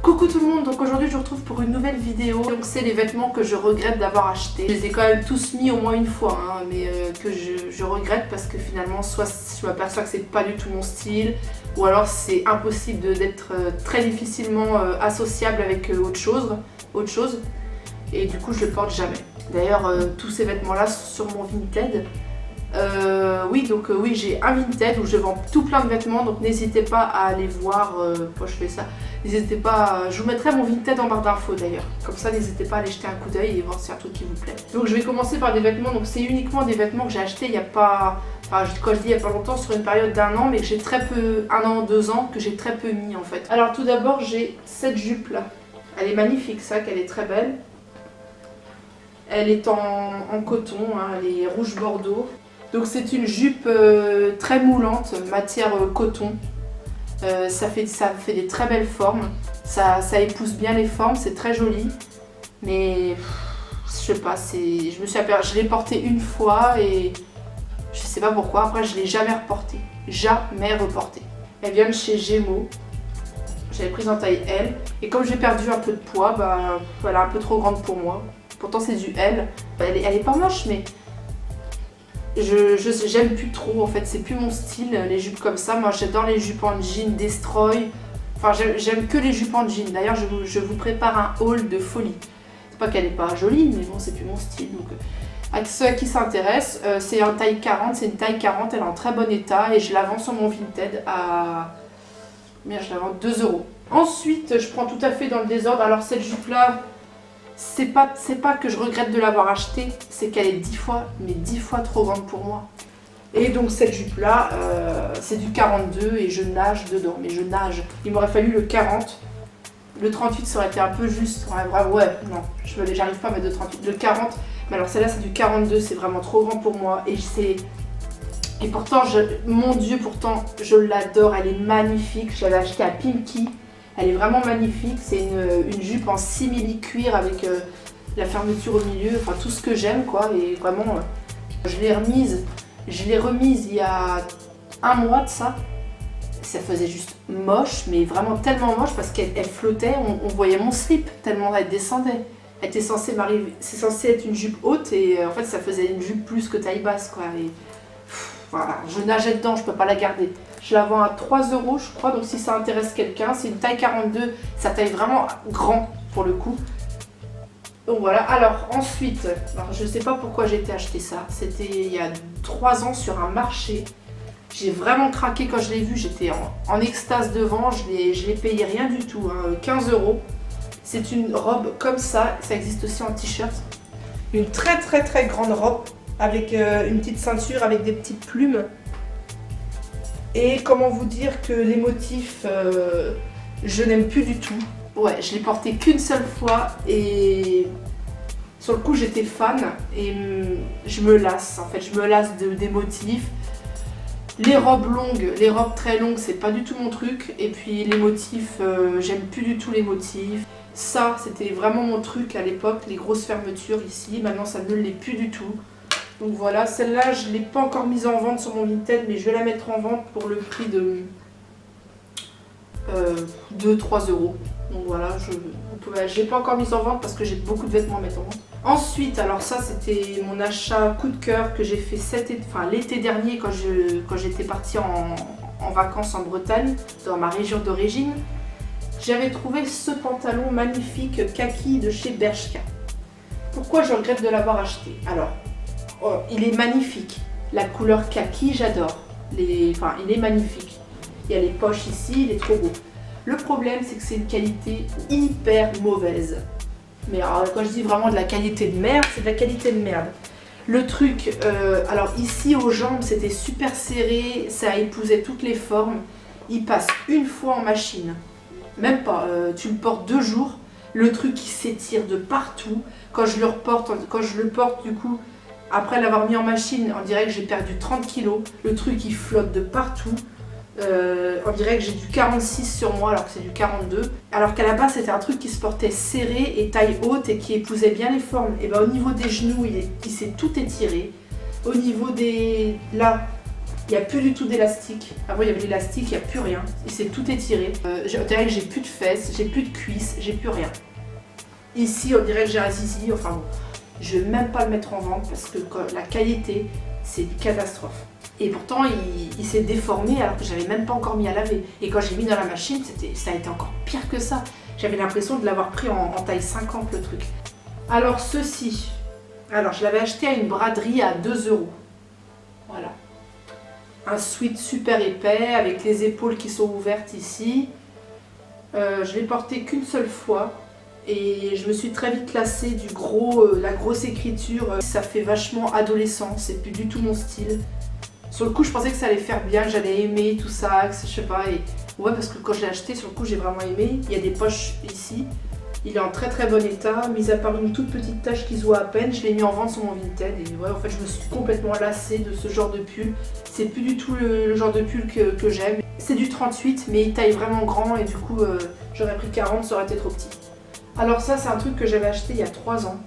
Coucou tout le monde, donc aujourd'hui je vous retrouve pour une nouvelle vidéo. Donc c'est les vêtements que je regrette d'avoir achetés. Je les ai quand même tous mis au moins une fois, hein, mais que je regrette parce que finalement soit je m'aperçois que c'est pas du tout mon style, ou alors c'est impossible d'être très difficilement associable avec autre chose. Et du coup je le porte jamais. D'ailleurs tous ces vêtements là sont sur mon Vinted. Oui, j'ai un Vinted où je vends tout plein de vêtements, donc n'hésitez pas à aller voir pourquoi je fais ça. N'hésitez pas, je vous mettrai mon Vinted en barre d'infos d'ailleurs, comme ça n'hésitez pas à aller jeter un coup d'œil et voir si c'est un truc qui vous plaît. Donc je vais commencer par des vêtements, donc c'est uniquement des vêtements que j'ai achetés il n'y a pas, quand je dis il n'y a pas longtemps, sur une période d'1 an, mais que j'ai très peu, 1 an, 2 ans, que j'ai très peu mis en fait. Alors tout d'abord j'ai cette jupe là, elle est magnifique, ça, qu'elle est très belle. Elle est en coton, hein, elle est rouge bordeaux. Donc c'est une jupe très moulante, matière coton. Ça fait des très belles formes. Ça épouse bien les formes, c'est très joli. Mais je sais pas, je l'ai portée une fois et je sais pas pourquoi. Après je l'ai jamais reportée. Jamais reportée. Elle vient de chez Gémeaux. J'avais prise en taille L. Et comme j'ai perdu un peu de poids, bah, elle est un peu trop grande pour moi. Pourtant c'est du L. Elle est pas moche, mais j'aime plus trop en fait, c'est plus mon style les jupes comme ça. Moi j'adore les jupes en jean destroy, enfin j'aime que les jupes en jean. D'ailleurs je vous prépare un haul de folie. C'est pas qu'elle est pas jolie, mais bon c'est plus mon style. Donc à ceux à qui s'intéressent, c'est en taille 40, c'est une taille 40, elle est en très bon état et je la vends sur mon Vinted à... Merde, je la vends 2 €. Ensuite je prends tout à fait dans le désordre. Alors cette jupe là, c'est pas que je regrette de l'avoir achetée, c'est qu'elle est 10 fois trop grande pour moi. Et donc cette jupe là, c'est du 42 et je nage dedans, mais je nage. Il m'aurait fallu le 40, le 38 ça aurait été un peu juste, ouais, non, j'arrive pas à mettre de 38. Le 40, mais alors celle-là c'est du 42, c'est vraiment trop grand pour moi et pourtant, mon Dieu, pourtant je l'adore, elle est magnifique, je l'avais achetée à Pimki. Elle est vraiment magnifique, c'est une jupe en simili-cuir avec la fermeture au milieu, enfin tout ce que j'aime quoi, et vraiment je l'ai remise il y a 1 mois de ça. Ça faisait juste moche, mais vraiment tellement moche parce qu'elle flottait, on voyait mon slip tellement elle descendait. Elle était censée m'arriver, c'est censé être une jupe haute et en fait ça faisait une jupe plus que taille basse quoi. Et, voilà, je nageais dedans, je peux pas la garder. Je la vends à 3 € je crois, donc si ça intéresse quelqu'un, c'est une taille 42, ça taille vraiment grand pour le coup. Donc voilà, alors ensuite, je sais pas pourquoi j'ai été acheter ça, c'était il y a 3 ans sur un marché. J'ai vraiment craqué quand je l'ai vu, j'étais en extase devant, je l'ai payé rien du tout, hein, 15 €. C'est une robe comme ça existe aussi en t-shirt. Une très grande robe avec une petite ceinture avec des petites plumes. Et comment vous dire que les motifs, je n'aime plus du tout. Ouais, je l'ai porté qu'une seule fois et sur le coup j'étais fan et je me lasse en fait, je me lasse des motifs. Les robes longues, les robes très longues, c'est pas du tout mon truc. Et puis les motifs, j'aime plus du tout les motifs. Ça, c'était vraiment mon truc à l'époque, les grosses fermetures ici. Maintenant ça ne l'est plus du tout. Donc voilà, celle-là, je ne l'ai pas encore mise en vente sur mon Vinted, mais je vais la mettre en vente pour le prix de 2-3 €. Donc voilà, je ne l'ai pas encore mise en vente parce que j'ai beaucoup de vêtements à mettre en vente. Ensuite, alors ça, c'était mon achat coup de cœur que j'ai fait l'été dernier quand j'étais partie en vacances en Bretagne, dans ma région d'origine. J'avais trouvé ce pantalon magnifique kaki de chez Bershka. Pourquoi je regrette de l'avoir acheté? Alors, il est magnifique, la couleur kaki j'adore, il est magnifique, il y a les poches ici, il est trop beau. Le problème c'est que c'est une qualité hyper mauvaise, mais alors, quand je dis vraiment de la qualité de merde, c'est de la qualité de merde. Le truc, alors ici aux jambes c'était super serré, ça épousait toutes les formes, il passe une fois en machine, même pas, tu le portes 2 jours, le truc qui s'étire de partout, quand je le porte du coup, après l'avoir mis en machine, on dirait que j'ai perdu 30 kg. Le truc il flotte de partout. On dirait que j'ai du 46 sur moi alors que c'est du 42. Alors qu'à la base c'était un truc qui se portait serré et taille haute et qui épousait bien les formes. Et ben au niveau des genoux il s'est tout étiré. Au niveau des... là, Il n'y a plus du tout d'élastique. Avant il y avait l'élastique, il n'y a plus rien. Il s'est tout étiré. On dirait que j'ai plus de fesses, j'ai plus de cuisses, j'ai plus rien. Ici on dirait que j'ai un zizi, enfin bon. Je ne vais même pas le mettre en vente parce que la qualité c'est une catastrophe. Et pourtant il s'est déformé alors que j'avais même pas encore mis à laver. Et quand j'ai mis dans la machine, ça a été encore pire que ça. J'avais l'impression de l'avoir pris en taille 50 le truc. Alors ceci, je l'avais acheté à une braderie à 2 €. Voilà. Un sweat super épais avec les épaules qui sont ouvertes ici. Je l'ai porté qu'une seule fois et je me suis très vite lassée du la grosse écriture. Ça fait vachement adolescent, c'est plus du tout mon style. Sur le coup je pensais que ça allait faire bien, que j'allais aimer tout ça, que je sais pas. Et ouais, parce que quand je l'ai acheté, sur le coup j'ai vraiment aimé. Il y a des poches ici. Il est en très très bon état, mis à part une toute petite tache qui se voit à peine. Je l'ai mis en vente sur mon Vinted et ouais, en fait je me suis complètement lassée de ce genre de pull. C'est plus du tout le genre de pull que j'aime. C'est du 38 mais il taille vraiment grand et du coup j'aurais pris 40, ça aurait été trop petit. Alors ça c'est un truc que j'avais acheté il y a 3 ans.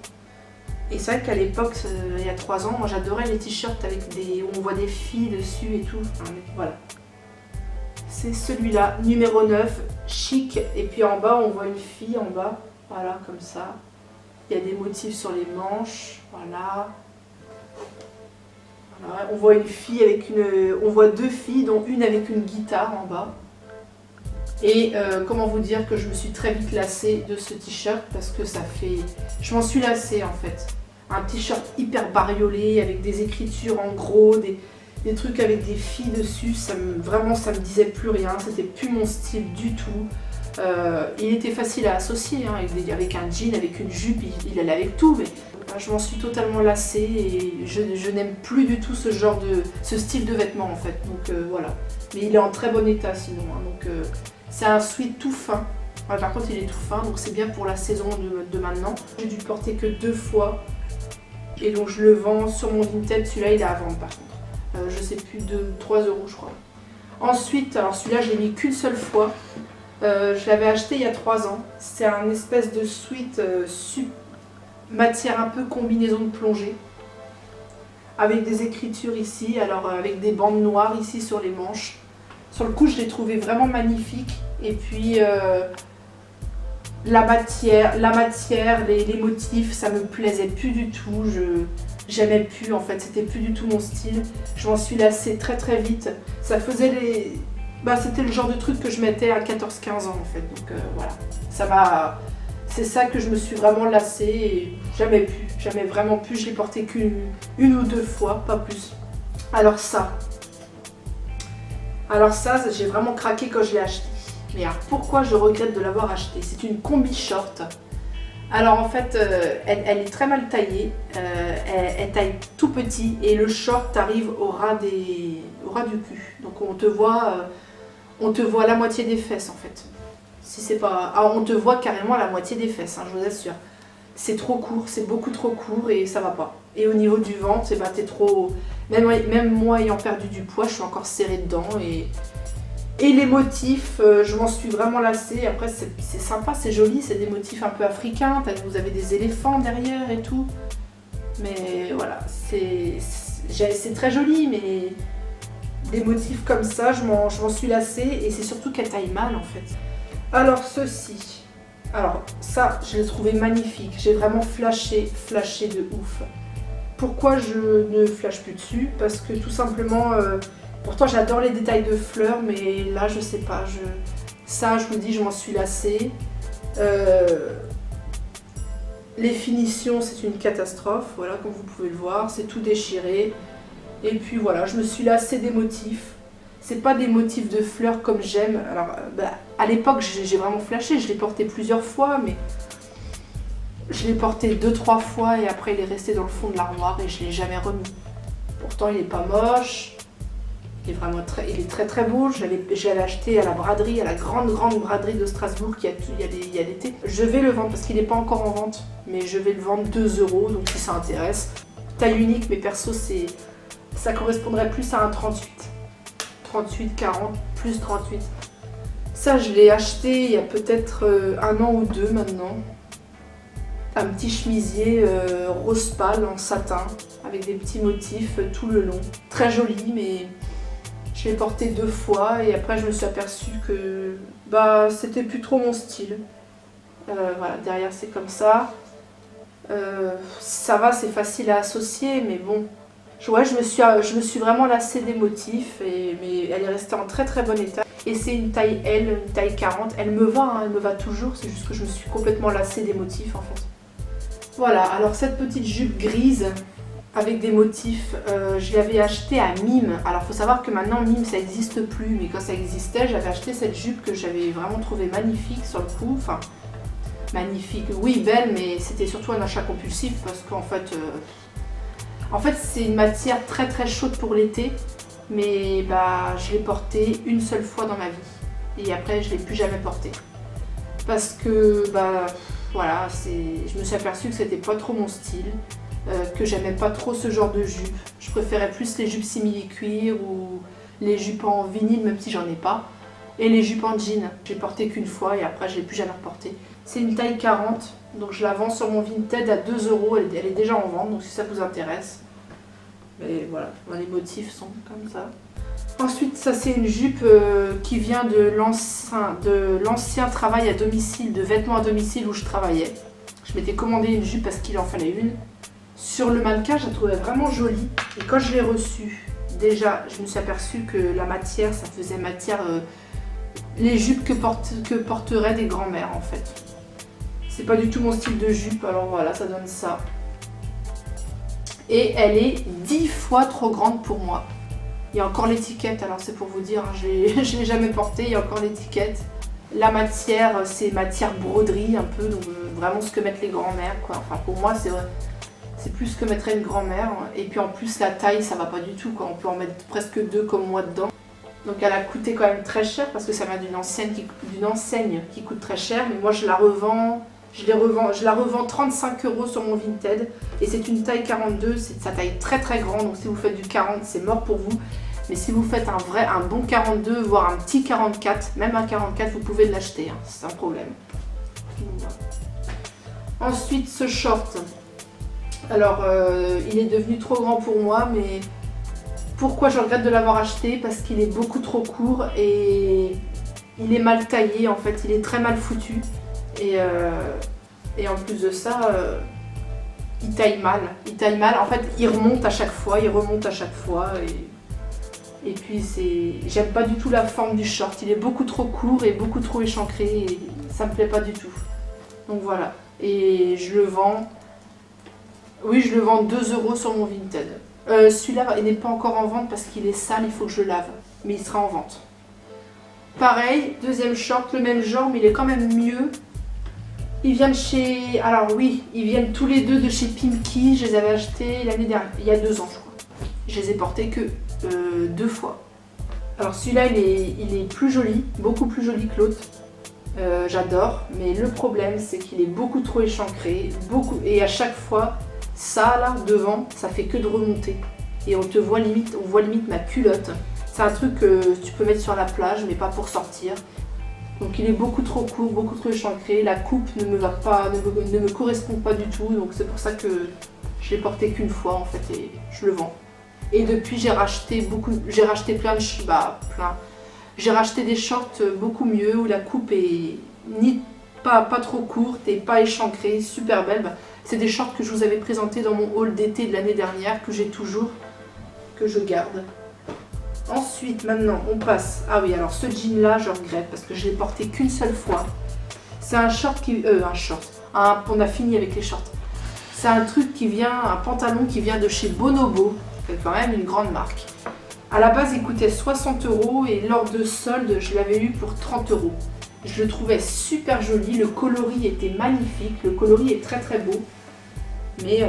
Et c'est vrai qu'à l'époque, il y a 3 ans, moi j'adorais les t-shirts avec où on voit des filles dessus et tout. Enfin, voilà. C'est celui-là, numéro 9, chic. Et puis en bas, on voit une fille en bas. Voilà, comme ça. Il y a des motifs sur les manches. Voilà. Voilà. On voit une fille avec on voit 2 filles, dont une avec une guitare en bas. Et comment vous dire que je me suis très vite lassée de ce t-shirt parce que ça fait... Je m'en suis lassée en fait. Un t-shirt hyper bariolé avec des écritures en gros, des trucs avec des filles dessus, vraiment ça me disait plus rien, c'était plus mon style du tout. Il était facile à associer, hein, avec un jean, avec une jupe, il allait avec tout, mais je m'en suis totalement lassée et je n'aime plus du tout ce style de vêtements en fait. Donc voilà, mais il est en très bon état sinon, hein, donc c'est un sweat tout fin. Par contre il est tout fin, donc c'est bien pour la saison de maintenant. J'ai dû le porter que 2 fois et donc je le vends sur mon Vinted. Celui-là il est à vendre par contre. Je sais plus, de 3 € je crois. Ensuite, alors celui-là je l'ai mis qu'une seule fois. Je l'avais acheté il y a 3 ans. C'est un espèce de sweat matière un peu combinaison de plongée. Avec des écritures ici, alors avec des bandes noires ici sur les manches. Sur le coup je l'ai trouvé vraiment magnifique. Et puis la matière, les motifs, ça me plaisait plus du tout. J'aimais plus en fait, c'était plus du tout mon style. Je m'en suis lassée très très vite. Ça faisait c'était le genre de truc que je mettais à 14-15 ans en fait. Donc voilà, c'est ça que je me suis vraiment lassée et jamais vraiment plus. Je l'ai porté qu'une ou 2 fois, pas plus. Alors ça, j'ai vraiment craqué quand je l'ai acheté. Mais alors pourquoi je regrette de l'avoir acheté? C'est une combi short. Alors en fait, elle est très mal taillée, elle taille tout petit et le short arrive au ras du cul. Donc on te voit la moitié des fesses en fait. Si c'est pas, on te voit carrément la moitié des fesses, hein, je vous assure. C'est trop court, c'est beaucoup trop court et ça va pas. Et au niveau du ventre, t'es trop... Même moi ayant perdu du poids, je suis encore serrée dedans et les motifs, je m'en suis vraiment lassée. Après c'est sympa, c'est joli, c'est des motifs un peu africains, vous avez des éléphants derrière et tout. Mais voilà, c'est très joli, mais des motifs comme ça, je m'en suis lassée et c'est surtout qu'elle taille mal en fait. Alors ceci, ça je l'ai trouvé magnifique, j'ai vraiment flashé de ouf. Pourquoi je ne flash plus dessus? Parce que tout simplement... Pourtant j'adore les détails de fleurs, mais là je sais pas, ça je vous dis, je m'en suis lassée. Les finitions c'est une catastrophe, voilà comme vous pouvez le voir, c'est tout déchiré. Et puis voilà, je me suis lassée des motifs. C'est pas des motifs de fleurs comme j'aime. Alors à l'époque j'ai vraiment flashé, je l'ai porté plusieurs fois, mais je l'ai porté 2-3 fois et après il est resté dans le fond de l'armoire et je l'ai jamais remis. Pourtant il est pas moche. Il est très très beau. Je l'avais acheté à la braderie, à la grande braderie de Strasbourg qui il y a l'été. Je vais le vendre parce qu'il n'est pas encore en vente, mais je vais le vendre 2 €, donc si ça intéresse. Taille unique, mais perso ça correspondrait plus à un 38. 38, 40, plus 38. Ça je l'ai acheté il y a peut-être 1 an ou 2 maintenant. Un petit chemisier rose pâle en satin avec des petits motifs tout le long. Très joli, mais Je l'ai porté 2 fois et après je me suis aperçue que bah c'était plus trop mon style. Voilà, derrière c'est comme ça. Ça va, c'est facile à associer, mais bon. Ouais, je me suis vraiment lassée des motifs, mais elle est restée en très très bon état. Et c'est une taille L, une taille 40. Elle me va, hein, elle me va toujours, c'est juste que je me suis complètement lassée des motifs en fait. Voilà, alors cette petite jupe grise avec des motifs, je l'avais achetée à Mime. Alors faut savoir que maintenant Mime ça n'existe plus, mais quand ça existait, j'avais acheté cette jupe que j'avais vraiment trouvée magnifique sur le coup. Enfin, magnifique, oui, belle, mais c'était surtout un achat compulsif parce qu'en fait, c'est une matière très très chaude pour l'été, mais bah, je l'ai portée une seule fois dans ma vie et après je ne l'ai plus jamais portée parce que bah, voilà, je me suis aperçue que c'était pas trop mon style, que j'aimais pas trop ce genre de jupe. Je préférais plus les jupes simili-cuir ou les jupes en vinyle, même si j'en ai pas, et les jupes en jean. J'ai porté qu'une fois et après je l'ai plus jamais reportée. C'est une taille 40, donc je la vends sur mon Vinted à 2 €. Elle est déjà en vente, donc si ça vous intéresse. Mais voilà, les motifs sont comme ça. Ensuite, ça c'est une jupe qui vient de l'ancien travail à domicile, de vêtements à domicile où je travaillais. Je m'étais commandé une jupe parce qu'il en fallait une. Sur le mannequin, je la trouvais vraiment jolie. Et quand je l'ai reçue, déjà, je me suis aperçue que la matière, ça faisait matière... les jupes que porteraient des grands-mères en fait. C'est pas du tout mon style de jupe, alors voilà, ça donne ça. Et elle est 10 fois trop grande pour moi. Il y a encore l'étiquette, alors c'est pour vous dire, hein, je l'ai jamais portée, il y a encore l'étiquette. La matière, c'est matière broderie un peu, donc vraiment ce que mettent les grands-mères, quoi. Enfin pour moi, c'est plus ce que mettrait une grand-mère. Et puis en plus, la taille, ça va pas du tout, quoi. On peut en mettre presque 2 comme moi dedans. Donc elle a coûté quand même très cher parce que ça vient d'une enseigne qui coûte très cher. Mais moi je la revends 35 € sur mon Vinted. Et c'est une taille 42, c'est sa taille très très grande. Donc si vous faites du 40, c'est mort pour vous. Mais si vous faites un bon 42, voire un petit 44, même un 44, vous pouvez l'acheter, hein, c'est un problème. Voilà. Ensuite ce short. Alors il est devenu trop grand pour moi, mais... Pourquoi je regrette de l'avoir acheté? Parce qu'il est beaucoup trop court et il est mal taillé en fait, il est très mal foutu. Et en plus de ça, il taille mal. En fait, il remonte à chaque fois. Et puis j'aime pas du tout la forme du short. Il est beaucoup trop court et beaucoup trop échancré et ça me plaît pas du tout. Donc voilà. Et je le vends. Oui, je le vends 2 € sur mon Vinted. Celui-là, il n'est pas encore en vente parce qu'il est sale, il faut que je le lave. Mais il sera en vente. Pareil, deuxième short, le même genre, mais il est quand même mieux. Ils viennent chez... Alors oui, ils viennent tous les deux de chez Pimki. Je les avais achetés l'année dernière, il y a 2 ans je crois. Je les ai portés que 2 fois. Alors celui-là, il est plus joli, beaucoup plus joli que l'autre. J'adore, mais le problème, c'est qu'il est beaucoup trop échancré. Et à chaque fois... Ça là devant, ça fait que de remonter et on voit limite ma culotte. C'est un truc que tu peux mettre sur la plage mais pas pour sortir. Donc il est beaucoup trop court, beaucoup trop échancré. La coupe ne me correspond pas du tout, donc c'est pour ça que je l'ai porté qu'une fois en fait et je le vends. Et depuis j'ai racheté plein de plein. J'ai racheté des shorts beaucoup mieux où la coupe est pas trop courte et pas échancrée, super belle. C'est des shorts que je vous avais présentés dans mon haul d'été de l'année dernière, que j'ai toujours, que je garde. Ensuite, maintenant, on passe... Ah oui, alors ce jean-là, je regrette parce que je l'ai porté qu'une seule fois. C'est un short qui... on a fini avec les shorts. C'est un pantalon qui vient de chez Bonobo, c'est quand même une grande marque. À la base, il coûtait 60 € et lors de solde, je l'avais eu pour 30 €. Je le trouvais super joli, le coloris était magnifique, le coloris est très très beau. Mais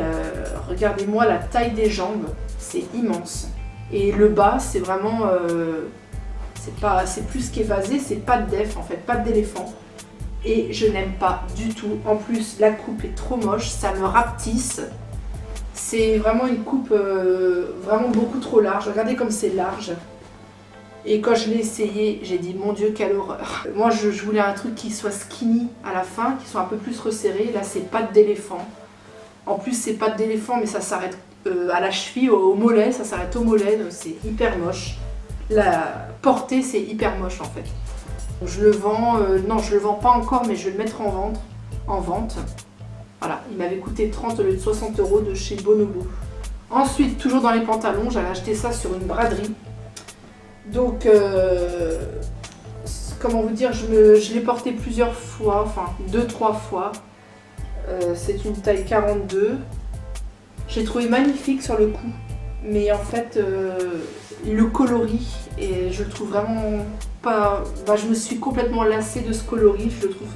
regardez-moi la taille des jambes, c'est immense. Et le bas, c'est vraiment, c'est plus qu'évasé, c'est pas de def en fait, pas d'éléphant. Et je n'aime pas du tout. En plus, la coupe est trop moche, ça me rapetisse. C'est vraiment une coupe vraiment beaucoup trop large. Regardez comme c'est large. Et quand je l'ai essayé, j'ai dit mon Dieu, quelle horreur. Moi, je voulais un truc qui soit skinny à la fin, qui soit un peu plus resserré. Là, c'est pattes d'éléphant. En plus, c'est pattes d'éléphant, mais ça s'arrête à la cheville, au mollet. Ça s'arrête au mollet, donc c'est hyper moche. la portée, c'est hyper moche en fait. Je le vends, non je le vends pas encore, mais je vais le mettre en vente. Voilà, il m'avait coûté 30 au lieu de 60 € de chez Bonobo. Ensuite, toujours dans les pantalons, j'avais acheté ça sur une braderie. Donc, comment vous dire, je l'ai porté plusieurs fois, enfin 2-3 fois. C'est une taille 42. J'ai trouvé magnifique sur le coup, mais en fait, le coloris, et je le trouve vraiment pas... Bah, je me suis complètement lassée de ce coloris,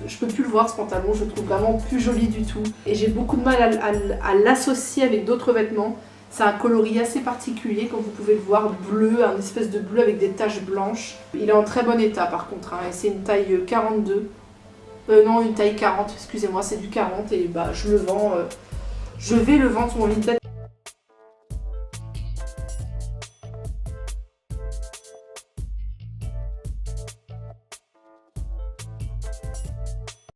je peux plus le voir ce pantalon, je le trouve vraiment plus joli du tout. Et j'ai beaucoup de mal à l'associer avec d'autres vêtements. C'est un coloris assez particulier, comme vous pouvez le voir, bleu, un espèce de bleu avec des taches blanches. Il est en très bon état par contre, hein, et c'est une taille 42. Non, une taille 40, excusez-moi, c'est du 40 et bah je le vends. Je vais le vendre sur mon Vinted